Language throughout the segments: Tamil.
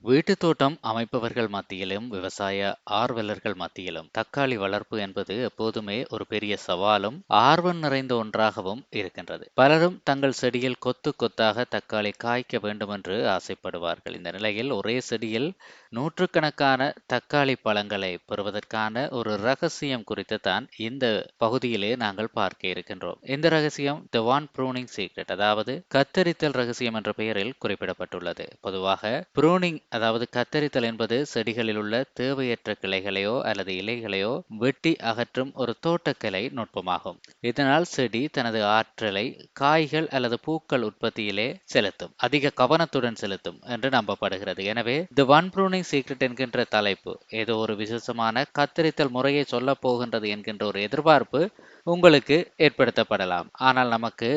வீட்டுத் தோட்டம் அமைப்பவர்கள் மத்தியிலும், விவசாய ஆர்வலர்கள் மத்தியிலும் தக்காளி வளர்ப்பு என்பது எப்போதுமே ஒரு பெரிய சவாலும், ஆர்வம் நிறைந்த ஒன்றாகவும் இருக்கின்றது. பலரும் தங்கள் செடியில் கொத்து கொத்தாக தக்காளி காய்க்க வேண்டுமென்று ஆசைப்படுவார்கள். இந்த நிலையில் ஒரே செடியில் நூற்றுக்கணக்கான தக்காளி பழங்களை பெறுவதற்கான ஒரு ரகசியம் குறித்து தான் இந்த பகுதியிலே நாங்கள் பார்க்க இருக்கின்றோம். இந்த ரகசியம் தி ஒன் ப்ரூனிங் சீக்ரெட், அதாவது கத்தரித்தல் ரகசியம் என்ற பெயரில் குறிப்பிடப்பட்டுள்ளது. பொதுவாக ப்ரூனிங் அதாவது கத்தரித்தல் என்பது செடிகளில் உள்ள தேவையற்ற கிளைகளையோ அல்லது இலைகளையோ வெட்டி அகற்றும் ஒரு தோட்டக்கலை நுட்பமாகும். இதனால் செடி தனது ஆற்றலை காய்கள் அல்லது பூக்கள் உற்பத்தியிலே செலுத்தும், அதிக கவனத்துடன் செலுத்தும் என்று நம்பப்படுகிறது. எனவே தி ஒன் ப்ரூனிங் சீக்ரெட் என்கின்ற தலைப்பு ஏதோ ஒரு விசேஷமான கத்தரித்தல் முறையை சொல்லப் போகின்றது என்கின்ற ஒரு எதிர்பார்ப்பு உங்களுக்கு ஏற்படுத்தப்படலாம். ஆனால் நமக்கு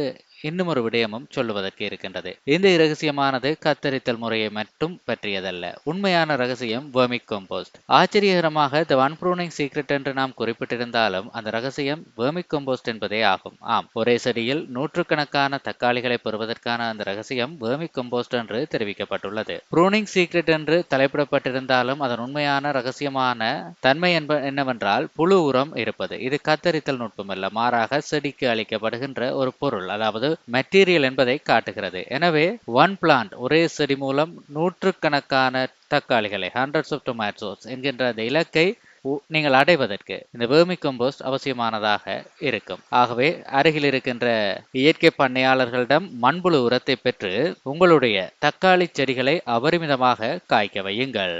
இன்னும் ஒரு விடயமும் சொல்லுவதற்கு இருக்கின்றது. இந்த இரகசியமானது கத்தரித்தல் முறையை மட்டும் பற்றியதல்ல. உண்மையான ரகசியம் வெர்மி கம்போஸ்ட். ஆச்சரியகரமாக தி ஒன் ப்ரூனிங் சீக்ரெட் என்று நாம் குறிப்பிட்டிருந்தாலும் அந்த ரகசியம் வெர்மி கம்போஸ்ட் என்பதே ஆகும். ஆம், ஒரே செடியில் நூற்றுக்கணக்கான தக்காளிகளை பெறுவதற்கான அந்த ரகசியம் வெர்மி கம்போஸ்ட் என்று தெரிவிக்கப்பட்டுள்ளது. ப்ரூனிங் சீக்ரெட் என்று தலைப்பிடப்பட்டிருந்தாலும் அதன் உண்மையான ரகசியமான தன்மை என்னவென்றால் புழு உரம் இருப்பது. இது கத்தரித்தல் நுட்பமல்ல, மாறாக செடிக்கு அளிக்கப்படுகின்ற ஒரு பொருள், அதாவது மெட்டீரியல் என்பதை காட்டுகிறது. எனவே ஒன் பிளான்ட் ஒரே செடி மூலம் நூற்றுக்கணக்கான தக்காளிகளை ஹண்ட்ரட்ஸ் ஆஃப் டொமேட்டோஸ் என்கின்ற அந்த இலக்கை நீங்கள் அடைவதற்கு இந்த வெர்மி கம்போஸ்ட் அவசியமானதாக இருக்கும். ஆகவே அருகில் இருக்கின்ற இயற்கை பண்ணையாளர்களிடம் மண்புழு உரத்தை பெற்று உங்களுடைய தக்காளி செடிகளை அபரிமிதமாக காய்க்க வையுங்கள்.